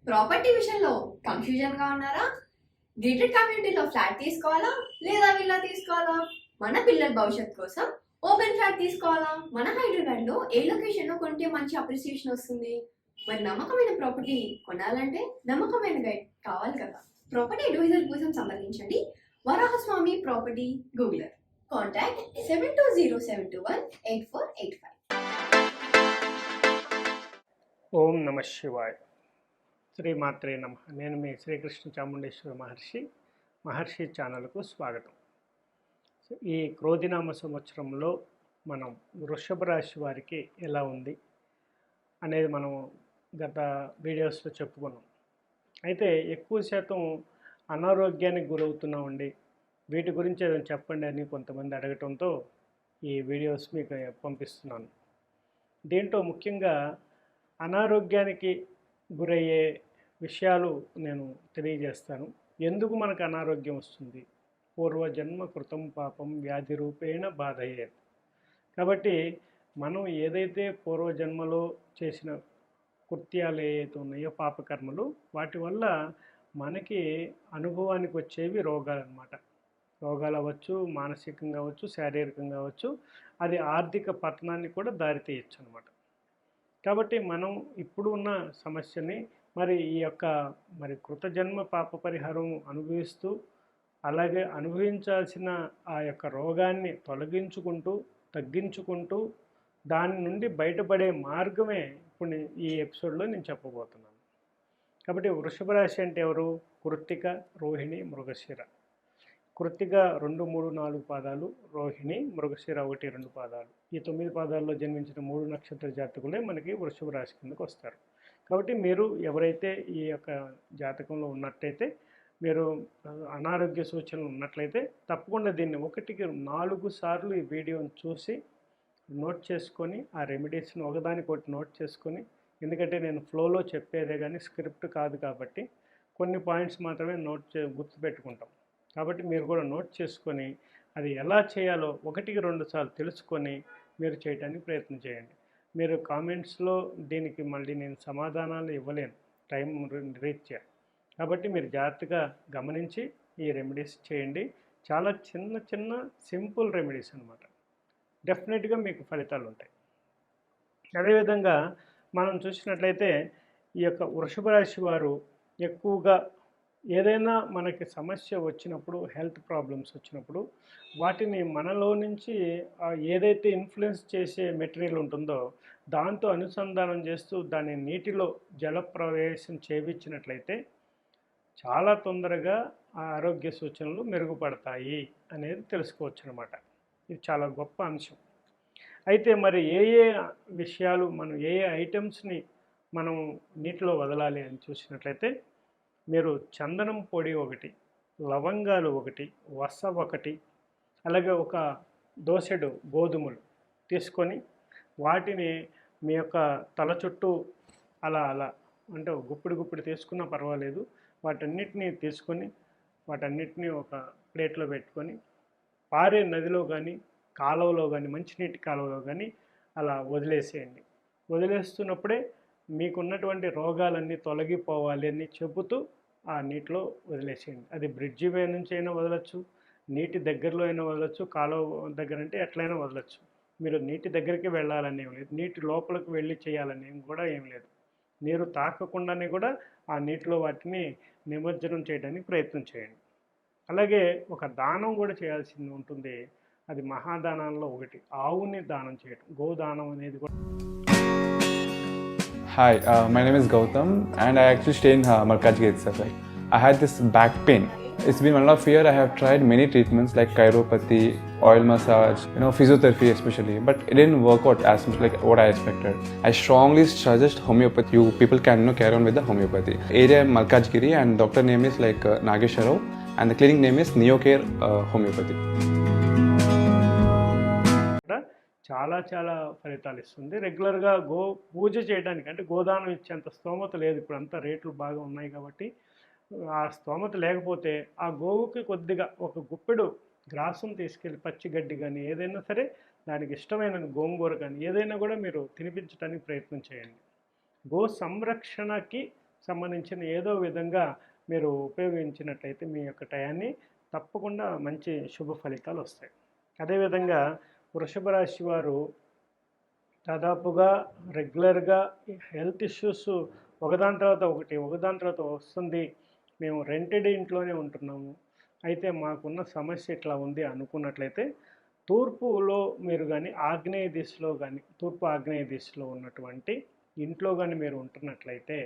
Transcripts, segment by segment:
Property విషయంలో కన్ఫ్యూజన్గా ఉన్నారా? Gated కమ్యూనిటీలో ఫ్లాట్ తీసుకోవాలా లేదా విల్లా తీసుకోవాలా? మన పిల్లల భవిష్యత్ కోసం ఓపెన్ ఫ్లాట్ తీసుకోవాలా? మన హైదరాబాద్లో ఏ లొకేషన్లో కొంటే మంచి అప్రిసియేషన్ వస్తుంది? మరి నమ్మకమైన ప్రాపర్టీ కొనాలంటే నమ్మకమైన గైడ్ కావాలి కదా. ప్రాపర్టీ అడ్వైజర్ కోసం సంప్రదించండి వరాహస్వామి ప్రాపర్టీ గూగులర్. కాంటాక్ట్ 7207218485. ఓం నమ శివాయ. శ్రీమాత్రే నమ. నేను మీ శ్రీకృష్ణ చాముండేశ్వర మహర్షి ఛానల్కు స్వాగతం. ఈ క్రోధినామ సంవత్సరంలో మనం వృషభ రాశి వారికి ఎలా ఉంది అనేది మనం గత వీడియోస్లో చెప్పుకున్నాం. అయితే ఎక్కువ శాతం అనారోగ్యానికి గురవుతున్నామండి, వీటి గురించి ఏదైనా చెప్పండి అని కొంతమంది అడగటంతో ఈ వీడియోస్ మీకు పంపిస్తున్నాను. దీంట్లో ముఖ్యంగా అనారోగ్యానికి గురయ్యే విషయాలు నేను తెలియజేస్తాను. ఎందుకు మనకు అనారోగ్యం వస్తుంది? పూర్వజన్మ కృతం పాపం వ్యాధి రూపేణ బాధయ్యేది. కాబట్టి మనం ఏదైతే పూర్వజన్మలో చేసిన కృత్యాలు ఏవైతే ఉన్నాయో పాపకర్మలు, వాటి వల్ల మనకి అనుభవానికి వచ్చేవి రోగాలు అన్నమాట. రోగాలు అవ్వచ్చు, మానసికంగా అవ్వచ్చు, శారీరకంగా అవ్వచ్చు. అది ఆర్థిక పతనాన్ని కూడా దారితీయచ్చు అన్నమాట. కాబట్టి మనం ఇప్పుడు ఉన్న సమస్యని ఈ యొక్క కృతజన్మ పాప పరిహారం అనుభవిస్తూ, అలాగే అనుభవించాల్సిన ఆ యొక్క రోగాన్ని తగ్గించుకుంటూ దాని నుండి బయటపడే మార్గమే ఇప్పుడు ఈ ఎపిసోడ్లో నేను చెప్పబోతున్నాను. కాబట్టి వృషభ రాశి అంటే ఎవరు? కృత్తిక, రోహిణి, మృగశిర. కృత్తిక 2, 3, 4 పాదాలు, రోహిణి, మృగశిర 1, 2 పాదాలు. ఈ 9 పాదాల్లో జన్మించిన 3 నక్షత్ర జాతకులే మనకి వృషభ రాశి కిందకు వస్తారు. కాబట్టి మీరు ఎవరైతే ఈ యొక్క జాతకంలో ఉన్నట్టయితే, మీరు అనారోగ్య సూచనలు ఉన్నట్లయితే తప్పకుండా దీన్ని 1కి 4 సార్లు ఈ వీడియోని చూసి నోట్ చేసుకొని, ఆ రెమెడీస్ని ఒకదానికొకటి నోట్ చేసుకొని, ఎందుకంటే నేను ఫ్లోలో చెప్పేదే కానీ స్క్రిప్ట్ కాదు కాబట్టి కొన్ని పాయింట్స్ మాత్రమే గుర్తుపెట్టుకుంటాం. కాబట్టి మీరు కూడా నోట్ చేసుకొని అది ఎలా చేయాలో 1కి 2 సార్లు తెలుసుకొని మీరు చేయడానికి ప్రయత్నం చేయండి. మీరు కామెంట్స్లో దీనికి మళ్ళీ నేను సమాధానాలు ఇవ్వలేను టైం రీత్యా. కాబట్టి మీరు జాగ్రత్తగా గమనించి ఈ రెమెడీస్ చేయండి. చాలా చిన్న సింపుల్ రెమెడీస్ అన్నమాట. డెఫినెట్గా మీకు ఫలితాలు ఉంటాయి. అదేవిధంగా మనం చూసినట్లయితే ఈ యొక్క వృషభ రాశి వారు ఎక్కువగా ఏదైనా మనకి సమస్య వచ్చినప్పుడు, హెల్త్ ప్రాబ్లమ్స్ వచ్చినప్పుడు, వాటిని మనలో నుంచి ఏదైతే ఇన్ఫ్లుయెన్స్ చేసే మెటీరియల్ ఉంటుందో దాంతో అనుసంధానం చేస్తూ దాన్ని నీటిలో జలప్రవేశం చేయించినట్లయితే చాలా తొందరగా ఆ ఆరోగ్య సూచనలు మెరుగుపడతాయి అనేది తెలుసుకోవచ్చు అన్నమాట. ఇది చాలా గొప్ప అంశం. అయితే ఏ విషయాలు, ఏ ఐటమ్స్ని మనం నీటిలో వదలాలి అని చూసినట్లయితే, మీరు చందనం పొడి 1, లవంగాలు 1, వస 1, అలాగే ఒక దోసెడు గోధుమలు తీసుకొని వాటిని మీ యొక్క తల చుట్టూ అలా అంటే గుప్పిడి తీసుకున్నా పర్వాలేదు, వాటన్నిటినీ తీసుకొని వాటన్నిటినీ ఒక ప్లేట్లో పెట్టుకొని పారే నదిలో కానీ కాలువలో కానీ, మంచినీటి కాలువలో కానీ అలా వదిలేసేయండి. వదిలేస్తున్నప్పుడే మీకున్నటువంటి రోగాలన్నీ తొలగిపోవాలి అని చెబుతూ ఆ నీటిలో వదిలేసేయండి. అది బ్రిడ్జి వే నుంచి అయినా వదలచ్చు, నీటి దగ్గరలో అయినా వదలచ్చు, కాలువ దగ్గర అంటే ఎట్లయినా వదలచ్చు. మీరు నీటి దగ్గరికి వెళ్ళాలని ఏం లేదు, నీటి లోపలికి వెళ్ళి చేయాలని కూడా ఏం లేదు. నీరు తాకకుండానే కూడా ఆ నీటిలో వాటిని నిమజ్జనం చేయడానికి ప్రయత్నం చేయండి. అలాగే ఒక దానం కూడా చేయాల్సింది ఉంటుంది. అది మహాదానాల్లో 1, ఆవుని దానం చేయడం, గోదానం అనేది కూడా. Hi, my name is Gautam and I actually stay in Malkajgiri itself. I had this back pain. It's been 1.5 years. I have tried many treatments like chiropathy, oil massage, physiotherapy especially, but it didn't work out as much like what I expected. I strongly suggest homeopathy. You people can carry on with the homeopathy. Area Malkajgiri and doctor name is Nagesh Rao and the clinic name is Neocare Homeopathy. చాలా ఫలితాలు ఇస్తుంది. రెగ్యులర్గా పూజ చేయడానికి, అంటే గోదానం ఇచ్చేంత స్తోమత లేదు, ఇప్పుడు అంతా రేట్లు బాగా ఉన్నాయి కాబట్టి. ఆ స్తోమత లేకపోతే ఆ గోవుకి కొద్దిగా ఒక గుప్పెడు గ్రాసం తీసుకెళ్ళి, పచ్చిగడ్డి కానీ ఏదైనా సరే, దానికి ఇష్టమైన గోంగూర కానీ ఏదైనా కూడా మీరు తినిపించడానికి ప్రయత్నం చేయండి. గో సంరక్షణకి సంబంధించిన ఏదో విధంగా మీరు ఉపయోగించినట్లయితే మీ యొక్క టయాన్ని తప్పకుండా మంచి శుభ ఫలితాలు వస్తాయి. అదేవిధంగా వృషభ రాశి వారు దాదాపుగా రెగ్యులర్గా హెల్త్ ఇష్యూస్ ఒకదాని తర్వాత వస్తుంది. మేము రెంటెడ్ ఇంట్లోనే ఉంటున్నాము, అయితే మాకున్న సమస్య ఇట్లా ఉంది అనుకున్నట్లయితే తూర్పులో మీరు కానీ తూర్పు ఆగ్నేయ దిశలో ఉన్నటువంటి ఇంట్లో కానీ మీరు ఉంటున్నట్లయితే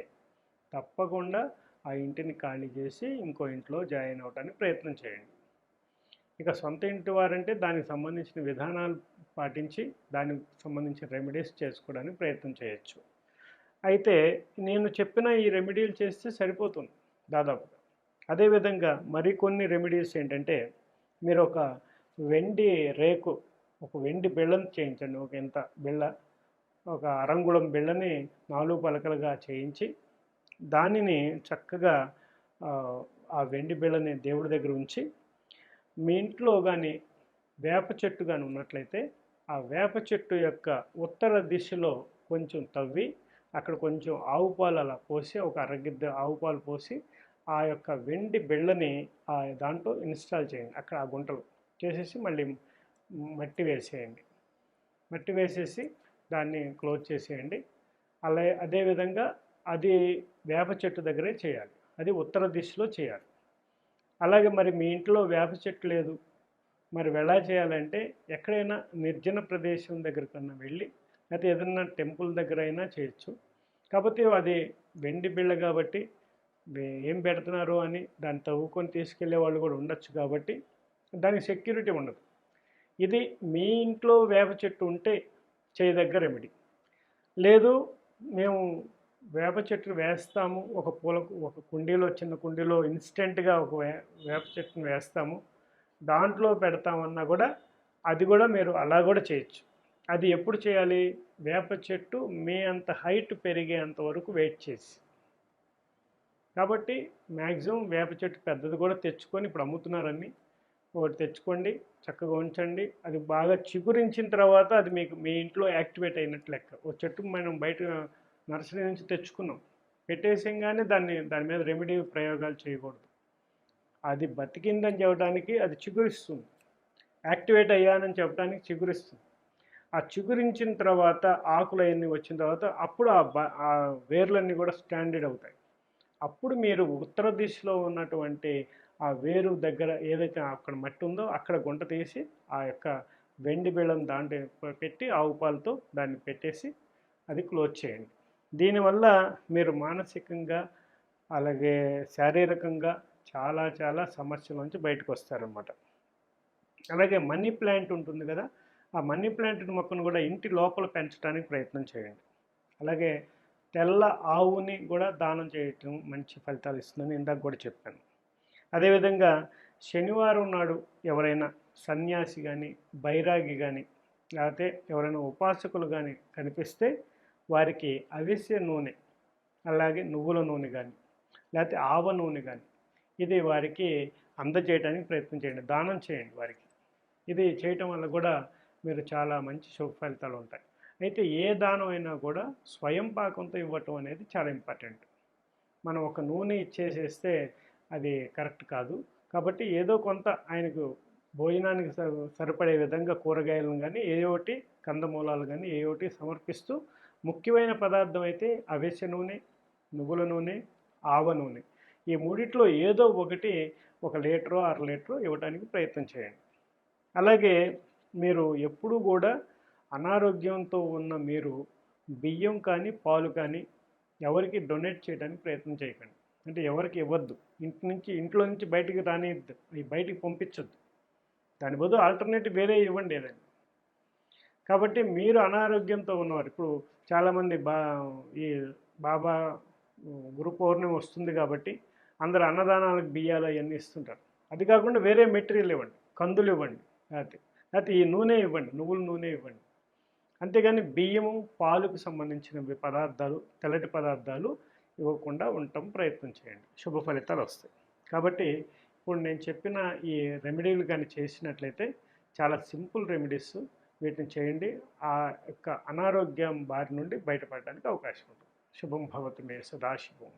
తప్పకుండా ఆ ఇంటిని ఖాళీ చేసి ఇంకో ఇంట్లో జాయిన్ అవ్వడానికి ప్రయత్నం చేయండి. ఇక సొంత ఇంటి వారంటే దానికి సంబంధించిన విధానాలు పాటించి దానికి సంబంధించిన రెమెడీస్ చేసుకోవడానికి ప్రయత్నం చేయొచ్చు. అయితే నేను చెప్పిన ఈ రెమెడీలు చేస్తే సరిపోతుంది దాదాపుగా. అదేవిధంగా మరికొన్ని రెమెడీస్ ఏంటంటే, మీరు ఒక వెండి రేకు, ఒక వెండి బిళ్ళను చేయించండి. ఒక ఎంత బిళ్ళ, ఒక అరంగుళం బిళ్ళని 4 పలకలుగా చేయించి దానిని చక్కగా ఆ వెండి బిళ్ళని దేవుడి దగ్గర ఉంచి, మీ ఇంట్లో కానీ వేప చెట్టు కానీ ఉన్నట్లయితే ఆ వేప చెట్టు యొక్క ఉత్తర దిశలో కొంచెం తవ్వి అక్కడ కొంచెం ఆవు పాలు అలా పోసి, ఒక అరగిద్ద ఆవు పాలు పోసి ఆ యొక్క వెండి బిళ్ళని ఆ దాంట్లో ఇన్స్టాల్ చేయండి. అక్కడ ఆ గుంటలు చేసేసి మళ్ళీ మట్టి వేసేయండి. మట్టి వేసేసి దాన్ని క్లోజ్ చేసేయండి. అదేవిధంగా అది వేప చెట్టు దగ్గరే చేయాలి, అది ఉత్తర దిశలో చేయాలి. అలాగే మరి మీ ఇంట్లో వేప చెట్టు లేదు, మరి ఎలా చేయాలంటే ఎక్కడైనా నిర్జన ప్రదేశం దగ్గరకన్నా వెళ్ళి, లేకపోతే ఏదైనా టెంపుల్ దగ్గర అయినా చేయొచ్చు. కాకపోతే అది వెండి బిళ్ళ కాబట్టి ఏం పెడుతున్నారు అని దాన్ని తవ్వుకొని తీసుకెళ్లే వాళ్ళు కూడా ఉండొచ్చు, కాబట్టి దానికి సెక్యూరిటీ ఉండదు. ఇది మీ ఇంట్లో వేప చెట్టు ఉంటే చేయదగ్గ రెమెడీ. లేదు మేము వేప చెట్టు వేస్తాము, ఒక కుండీలో, చిన్న కుండీలో ఇన్స్టెంట్గా ఒక వేప చెట్టును వేస్తాము, దాంట్లో పెడతామన్నా కూడా అది కూడా మీరు అలా కూడా చేయొచ్చు. అది ఎప్పుడు చేయాలి? వేప చెట్టు మీ అంత హైట్ పెరిగేంత వరకు వెయిట్ చేసి. కాబట్టి మ్యాక్సిమం వేప చెట్టు పెద్దది కూడా తెచ్చుకొని, ఇప్పుడు అమ్ముతున్నారని, ఒకటి తెచ్చుకోండి, చక్కగా ఉంచండి. అది బాగా చిగురించిన తర్వాత అది మీకు మీ ఇంట్లో యాక్టివేట్ అయినట్టు లెక్క. ఒక చెట్టు మనం బయట నర్సరీ నుంచి తెచ్చుకున్నాం, పెట్టేసంగానే దాని మీద రెమెడీ ప్రయోగాలు చేయకూడదు. అది బతికిందని చెప్పడానికి అది చిగురిస్తుంది, యాక్టివేట్ అయ్యానని చెప్పడానికి చిగురిస్తుంది. ఆ చిగురించిన తర్వాత ఆకులు అవన్నీ వచ్చిన తర్వాత అప్పుడు ఆ వేర్లన్నీ కూడా స్టాండర్డ్ అవుతాయి. అప్పుడు మీరు ఉత్తర దిశలో ఉన్నటువంటి ఆ వేరు దగ్గర ఏదైతే అక్కడ మట్టి ఉందో అక్కడ గుంట తీసి ఆ యొక్క వెండి బిళ్ళను దాంట్లో పెట్టి ఆవు పాలతో దాన్ని పెట్టేసి అది క్లోజ్ చేయండి. దీనివల్ల మీరు మానసికంగా అలాగే శారీరకంగా చాలా చాలా సమస్యల నుంచి బయటకు వస్తారన్నమాట. అలాగే మనీ ప్లాంట్ ఉంటుంది కదా, ఆ మనీ ప్లాంట్ మొక్కను కూడా ఇంటి లోపల పెంచడానికి ప్రయత్నం చేయండి. అలాగే తెల్ల ఆవుని కూడా దానం చేయటం మంచి ఫలితాలు ఇస్తుందని ఇందాక కూడా చెప్పాను. అదేవిధంగా శనివారం నాడు ఎవరైనా సన్యాసి కానీ, బైరాగి కానీ, లేకపోతే ఎవరైనా ఉపాసకులు కానీ కనిపిస్తే వారికి అవిసె నూనె, అలాగే నువ్వుల నూనె కానీ, లేకపోతే ఆవ నూనె కానీ ఇది వారికి అందజేయడానికి ప్రయత్నం చేయండి, దానం చేయండి వారికి. ఇది చేయటం వల్ల కూడా మీరు చాలా మంచి శుభ ఫలితాలు ఉంటాయి. అయితే ఏ దానం అయినా కూడా స్వయం పాకంతో ఇవ్వటం అనేది చాలా ఇంపార్టెంట్. మనం ఒక నూనె ఇచ్చేసేస్తే అది కరెక్ట్ కాదు. కాబట్టి ఏదో కొంత ఆయనకు భోజనానికి సరిపడే విధంగా కూరగాయలను కానీ, ఏ ఒకటి కందమూలాలు కానీ ఏ ఒకటి సమర్పిస్తూ, ముఖ్యమైన పదార్థం అయితే అవిసె నూనె, నువ్వుల నూనె, ఆవ నూనె, ఈ మూడిట్లో ఏదో ఒకటి 1 లీటరో 1/2 లీటరో ఇవ్వడానికి ప్రయత్నం చేయండి. అలాగే మీరు ఎప్పుడూ కూడా అనారోగ్యంతో ఉన్న మీరు బియ్యం కానీ, పాలు కానీ ఎవరికి డొనేట్ చేయడానికి ప్రయత్నం చేయకండి. అంటే ఎవరికి ఇవ్వద్దు, ఇంట్లో నుంచి బయటికి రానియద్దు, బయటికి పంపించొద్దు. దాని బదులు ఆల్టర్నేటివ్ వేరే ఇవ్వండి ఏదైనా. కాబట్టి మీరు అనారోగ్యంతో ఉన్నవారు, ఇప్పుడు చాలామంది ఈ బాబా గురు పౌర్ణమి వస్తుంది కాబట్టి అందరు అన్నదానాలకు బియ్యాలు అవన్నీ ఇస్తుంటారు. అది కాకుండా వేరే మెటీరియల్ ఇవ్వండి, కందులు ఇవ్వండి, లేకపోతే ఈ నూనె ఇవ్వండి, నువ్వుల నూనె ఇవ్వండి. అంతేగాని బియ్యము, పాలకు సంబంధించిన పదార్థాలు, తెల్లటి పదార్థాలు ఇవ్వకుండా ఉండటం ప్రయత్నం చేయండి, శుభ ఫలితాలు వస్తాయి. కాబట్టి ఇప్పుడు నేను చెప్పిన ఈ రెమెడీలు కానీ చేసినట్లయితే చాలా సింపుల్ రెమెడీస్, వీటిని చేయండి. ఆ యొక్క అనారోగ్యం బారి నుండి బయటపడడానికి అవకాశం ఉంటుంది. శుభం భవతు మే సదాశివం.